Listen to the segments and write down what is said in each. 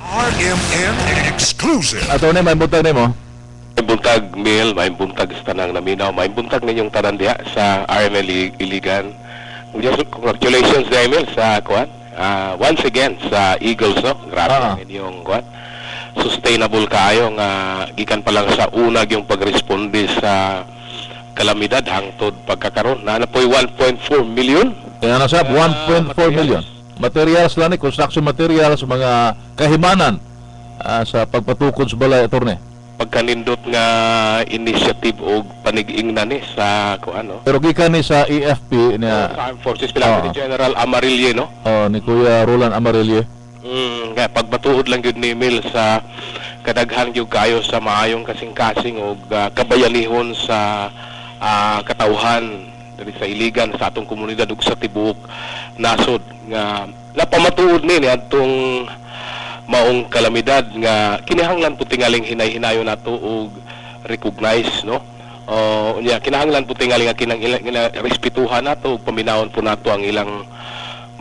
RMN exclusive. Ato ni may buntag nimo. May buntag Mil, may buntag sa tanang naminaw, may buntag ninyong tanan diha sa RML Iligan. Congratulations Emil sa kuan. Once again sa Eagles, no? Grabe ang inyong kuan. Sustainable kayo nga gikan pa lang sa unag yung pagresponde sa kalamidad hangtod pagkakaroon. Na po'y 1.4 million. Kaya nasa 1.4 million. Materials lang ni, construction materials, mga kahimanan sa pagpatukod sa balay, attorney. Pagkanindot nga initiative o panig-ingnan ni sa kuano. Pero gikan ni sa EFP niya. Armed Forces Pilapit ni General Amarillo, no? Ni Kuya Roland Amarillo. Kaya pagbatuod lang yun ni Mil sa kadaghan yung kayo sa maayong kasing-kasing o kabayanihon sa katauhan dali sa Iligan sa atong komunidad ug sa tibuok nasod nga napamatuod ni atong maong kalamidad nga kinahanglan po tingaling hinay-hinayon nato og recognize, no? Unya kinahanglan po tingaling nga respetuhan nato ug paminawon po nato ang ilang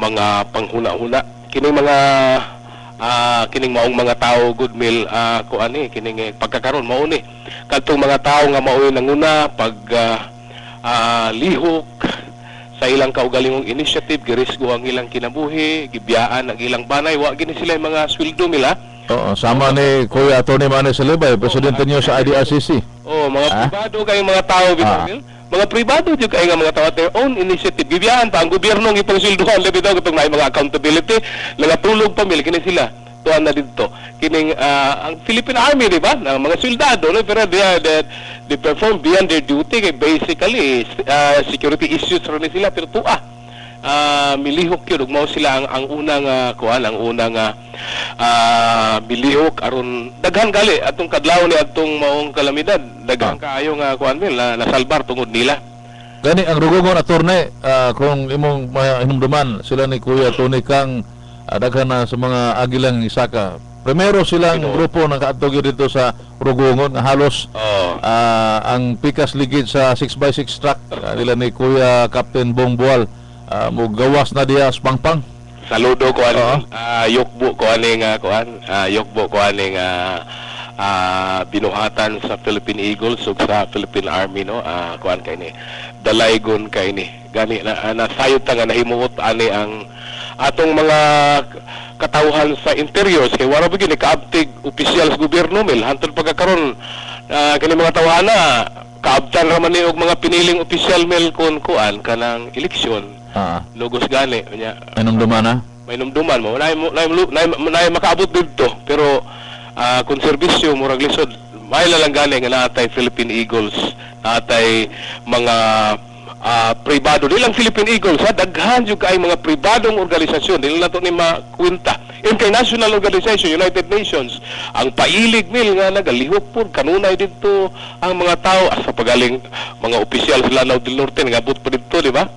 mga panghuna-huna kining mga kining maong mga tao good meal kuani kining pagkakaron mao ni kadtong mga tao nga maoy nanguna pag lihok sa ilang kaugalingong initiative, girisgo ang ilang kinabuhi, gibiyaan ang ilang banay, wa gini sila yung mga sweldo nila. Oo, sama ni Kuya Tony Manny Salibay, presidente niyo sa IDRCC. Mga pribado kayong mga tao, Binomil. Mga pribado dyan kayo nga mga tao at their own initiative. Gibiyaan pa ang gobyerno ng ipang sweldohan, labi daw itong mga accountability, nagatulog pamil, kini sila. Tuan na dito. Kining ang Philippine Army, di ba? Ng mga soldado, no? Pero they perform beyond their duty. Basically, security issues rin sila. Pero milihok yun. Ugmaw sila ang unang kuan, ang unang milihok aron daghan gali atong kadlaw ni atong maong kalamidad. Daghan kaayo nga kuan mil nasalbar tungod nila. Gani ang rugungon attorney, kung imong hinumduman sila ni Kuya Tony Kang daghan na sa mga agilang isaka. Primero silang grupo nakaadto dito sa Rugungon nga halos ang pikas ligid sa 6x6 truck nila ni Kuya Captain Bongbual mo gawas na diya sa pangpang. Saludo ko ani yokbo ko ani nga kuan yokbo ko ani nga binuhatan sa Philippine Eagles ug sa Philippine Army, no? Kuan kay ni dalaygon kay ni gani na sayot nga nahimuot ani ang atong mga katawhan sa interiors kay wala ba gini kaabtig opisyal sa gobyerno mil hantod pagkakaron kini mga tawhana kaabtan ra man ni og mga piniling opisyal mil kun kuan kanang eleksyon logos gani nya may numduman mo nay makaabot didto pero kung serbisyo murag lisod may lang gani nga natay Philippine Eagles natay mga pribado nilang Philippine Eagles daghan yung kay mga pribadong organisasyon dili na to ni makwenta international organization United Nations ang pailig nil nga nagalihok pud kanunay didto ang mga tao sa pagaling mga opisyal sa Lanao del Norte nagabot pa didto di ba?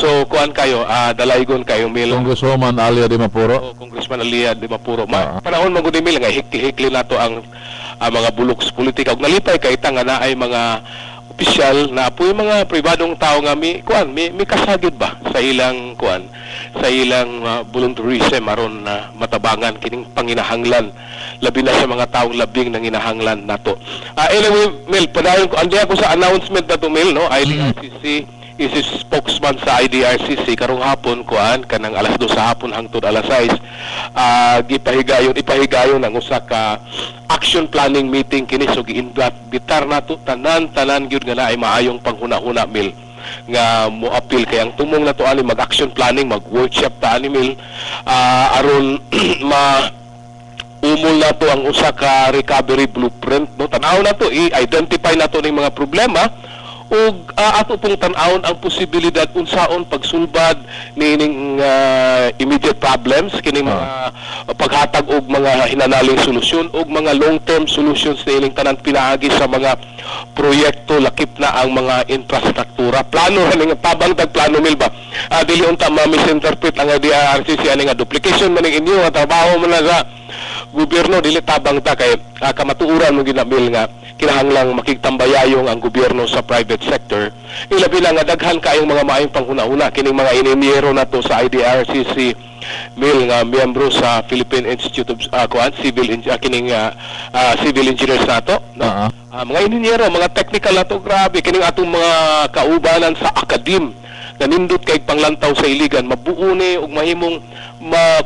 So kuan kayo dalaygon kayo mil Congresswoman Alia de Mapuro. Congressman Alia de Mapuro panahon man gud mil nga hikli nato ang mga bulok sa politika ug nalipay kay nga naay mga opisyal na po yung mga pribadong tao nga mi kasagid ba sa ilang kuan sa ilang volunteerism aron na matabangan kining panginahanglan labi na sa mga taong labing nang inahanglan nato. Anyway, Mel, padayon ko andi ako sa announcement nato Mel, no? IDRCC is spokesman sa IDRCC karong hapon kuan kanang alas 2 sa hapon hangtod alas 6 ipahigayon ang usa ka action planning meeting kini so giinvitar nato tanan gyud nga naay maayong panghuna-huna mil nga moapil kay ang tumong nato ani mag-action planning mag-workshop ta ani mil aron umol nato ang usa ka recovery blueprint, no? Tanaw nato i-identify nato ning mga problema ug ato pong tan-awon ang posibilidad unsaon pagsulbad nining immediate problems kining mga paghatag og mga hinanaling solusyon ug mga long-term solutions nining tanan pinaagi sa mga proyekto lakip na ang mga infrastruktura plano ning pabantag plano mil ba dili unta ma-misinterpret ang DRCC ani nga duplication man ning inyo nga trabaho man sa gobyerno dili tabang ta kay kamatuoran mo ginabil nga kinahanglang makigtambayayong ang gobyerno sa private sector. Ilabi lang nga daghan kaayong mga maayong panghuna-huna kining mga inhinyero nato sa IDRCC MIL nga miyembro sa Philippine Institute of Civil Engineers nato, no? Mga inhinyero, mga technical nato, grabe kining atong mga kaubanan sa akadim na nindot kay panglantaw sa iligan, mabuo ni ug mahimong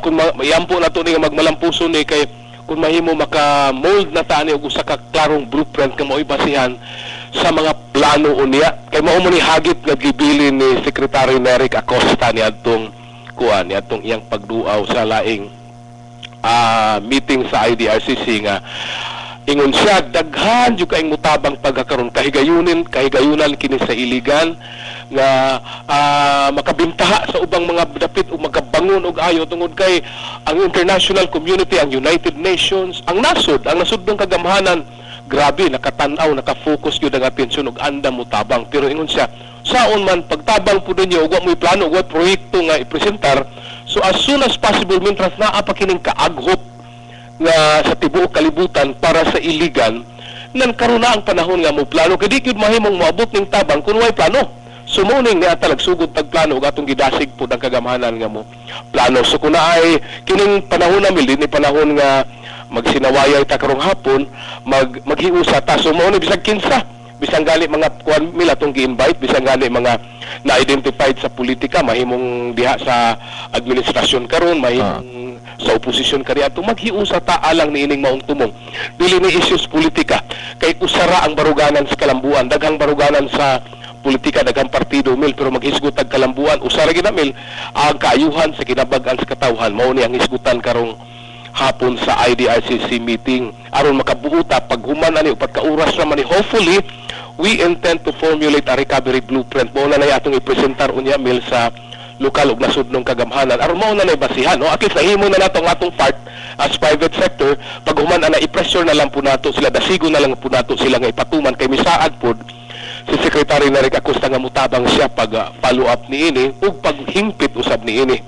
kung mayampo nato ni magmalampuson ni kay kung mahimo maka-mold na tani og usa ka klarong blueprint nga mao'y basihan sa mga plano unya kay mao mo ni hagit nga gibilin ni Secretary Nerik Acosta niadtong niadtong iyang pagduaw sa laing meeting sa IDRCC nga ingon siya daghan jud kaayong mutabang pagkakaroon kahigayunan kini sa iligan nga makabintaha sa ubang mga dapit o magabangon og ayo tungod kay ang international community, ang United Nations, ang nasod ng kagamhanan, grabe nakatan-aw, nakafocus gyud ang atensyon og andam mutabang. Pero ingon siya, saon man pagtabang pud ninyo og wa mo'y plano og proyekto nga ipresentar, so as soon as possible mintras naa pa kining kaaghop nga sa tibuok kalibutan para sa iligan, nan karon na ang panahon nga mo plano kay di gyud mahimong moabot ning tabang kun way plano. Sumuning niya talagsugod tagplano ug atong gidasig pud ang kagamhanan nga mo plano. So kung naay kining panahon na mili ni panahon nga magsinawayay ta karong hapon, maghiusa ta. So mao ni bisag kinsa, bisang gali mga kuan mila tong gi-invite, bisang gali mga na-identified sa politika, mahimong diha sa administrasyon karon, mahimong sa oposisyon kari ato maghiusa ta alang niining maong tumong. Dili ni issues politika kay usara ang baruganan sa kalambuan, daghang baruganan sa politika, daghang partido mil, pero maghisgot tag kalambuan usa ra gid mil ang kaayuhan sa kinabag-an sa katawhan. Mao ni ang hisgutan karong hapon sa IDRCC meeting aron makabuo ta paghuman ani upat ka oras ra man ni. Hopefully we intend to formulate a recovery blueprint. Mao na nay atong ipresentar unya mil sa lokal ug nasudnong kagamhanan aron mao na nay basihan, no? At least nahimo na nato ang atong part as private sector. Paghuman ana i-pressure na lang po nato sila, dasigo na lang po nato sila nga ipatuman kay misaad pod si Secretary Nerik Acosta nga mutabang siya pag follow up niini ug paghingpit usab niini.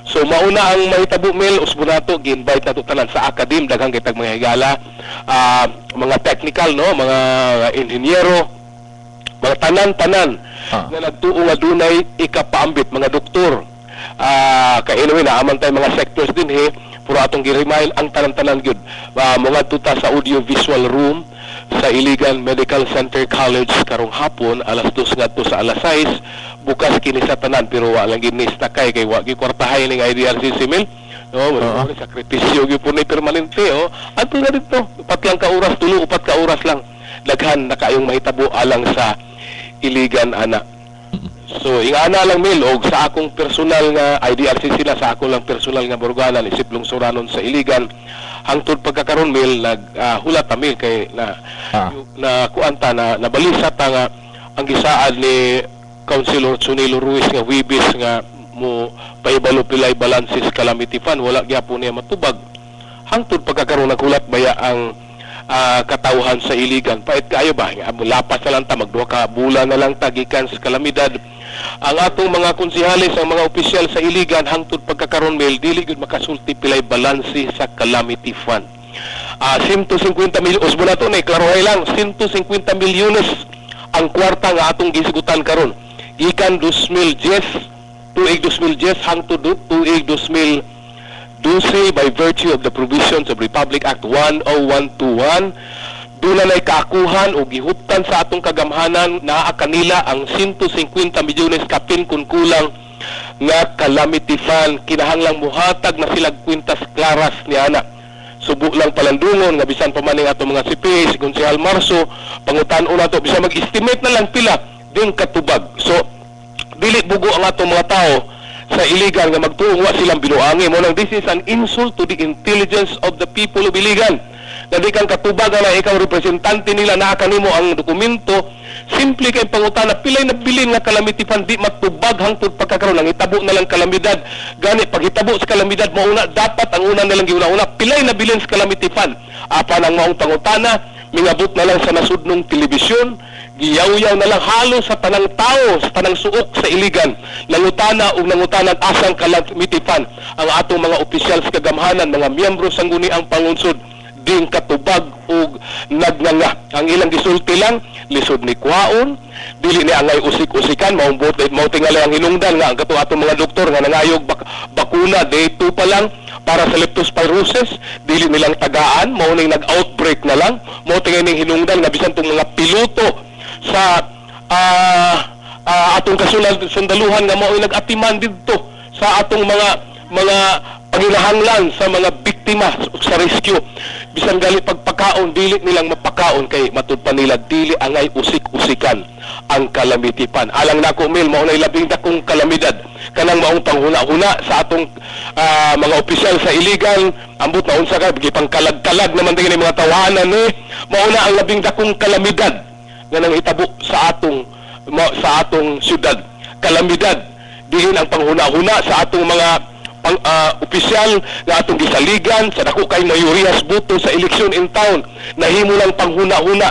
So mauna ang mahitabo mil usbo nato gi-invite nato tanan sa academe, daghang kitag mga higala, mga technical, no, mga inhinyero, mga tanan-tanan na nagtuo nga dunay ikapaambit, mga doktor, kay anyway na aman tay mga sectors din puro atong gi-remind ang tanan-tanan gyud mga tuta sa audio visual room sa Iligan Medical Center College karong hapon alas 2 ngadto sa alas 6. Bukas kini sa tanan pero wa lang ginis takay kay wa gi kwartahay ning IDRCC mil, no? Sakripisyo gyud po ni permanente, adto na dito 4 lang ka oras, 3-4 ka oras lang daghan na kayong mahitabo alang sa Iligan ana. So ingana lang mil og sa akong personal nga IDRCC na sa akong lang personal nga baruganan isip lungsuranon sa Iligan hangtod pagkakaron mil naghulat mil kay na kuanta na nabalisa ta nga ang gisaad ni Councilor Chunilo Ruiz nga Wibis nga mo paibalo pilay balances calamity fund wala gyapon niya matubag. Hangtod pagkakaron naghulat baya ang katawhan sa Iligan, pait kaayo ba lapas na lang ta, magduha ka bulan na lang ta gikan sa kalamidad. Ang atong mga konsehalis, ang mga opisyal sa Iligan hangtod pagkakaron mil dili gyud makasulti pilay balanse sa calamity fund. 150 milyon usbo na to na klarohay lang, 150 milyones ang kwarta nga atong gisigutan karon gikan 2010 tuig 2010 hangtod tuig 2012 by virtue of the provisions of Republic Act 10121. Doon na kaakuhan o gihuptan sa atong kagamhanan na kanila ang 150 milyones kapin kun kulang nga calamity fund. Kinahanglang muhatag na silag kwintas klaras ni ana. Subo lang palandungon nga bisan pa man ning atong mga CPA, si Konsehal Marso, pangutan-o nato bisan mag-estimate na lang pila din katubag. So dili bugo ang atong mga tao sa Iligan nga magtuong wa silang binuangi mo nang this is an insult to the intelligence of the people of Iligan. Dali kang katubag na ikaw representante nila na kanimo ang dokumento simple kay pangutana pilay na bilin nga calamity fund di matubag hangtod pagkakaroon ang hitabo na lang kalamidad gani pag hitabo sa kalamidad mauna dapat ang una nilang giuna-una pilay na bilin sa calamity fund apan ang maong pangutana mingabot na lang sa nasudnong telebisyon giyaw-yaw na lang halos sa tanang tao sa tanang suok sa Iligan nangutana ug nangutanag asang calamity fund ang atong mga opisyal sa kagamhanan mga miyembro sang guni ang pangunsod ding katubag ug nagnanga. Ang ilang gisulti lang lisod ni kwaon, dili ni angay usik-usikan, mao tingali ang hinungdan nga ang kato atong mga doktor nga nangayog bakuna day 2 pa lang para sa leptospirosis, dili nilang tagaan, mao ning nag-outbreak na lang, mao tingay ning hinungdan nga bisan tong mga piloto sa atong sundaluhan nga mao nag-atiman didto sa atong mga panginahanglan sa mga biktima sa rescue. Bisan gali pagpakaon, dili nilang mapakaon kay matud pa nila dili angay usik-usikan ang kalamitipan. Alang nako Mel, mao nay labing dakong kalamidad kanang maong panghuna-huna sa atong mga opisyal sa iligan, ambot na unsa ka gipang kalag-kalag naman din mga tawanan mao na ang labing dakong kalamidad nga nang itabo sa atong syudad. Kalamidad diin ang panghuna-huna sa atong mga opisyal nga atong gisaligan sa dako kay mayuriyas buto sa eleksyon in town, nahimo lang panghuna-huna,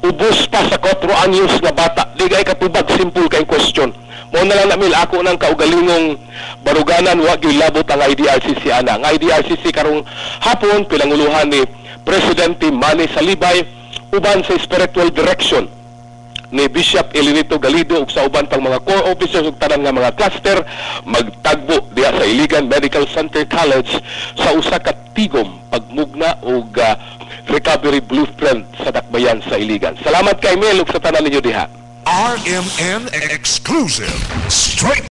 ubos pa sa 4 anyos nga bata. Di kay katubag, simple kay question. Mo na lang namil ako nang kaugalingong baruganan wa gyud labot ang IDRCC ana. Ang IDRCC karong hapon pilanguluhan ni Presidente Manny Salibay uban sa spiritual direction ni Bishop Elinito Galido ug sa uban pang mga core officers ug tanan nga mga cluster magtagbo diha sa Iligan Medical Center College sa usa ka tigom pagmugna ug recovery blueprint sa dakbayan sa Iligan. Salamat kay Mel ug sa tanan ninyo diha. RMN exclusive. Straight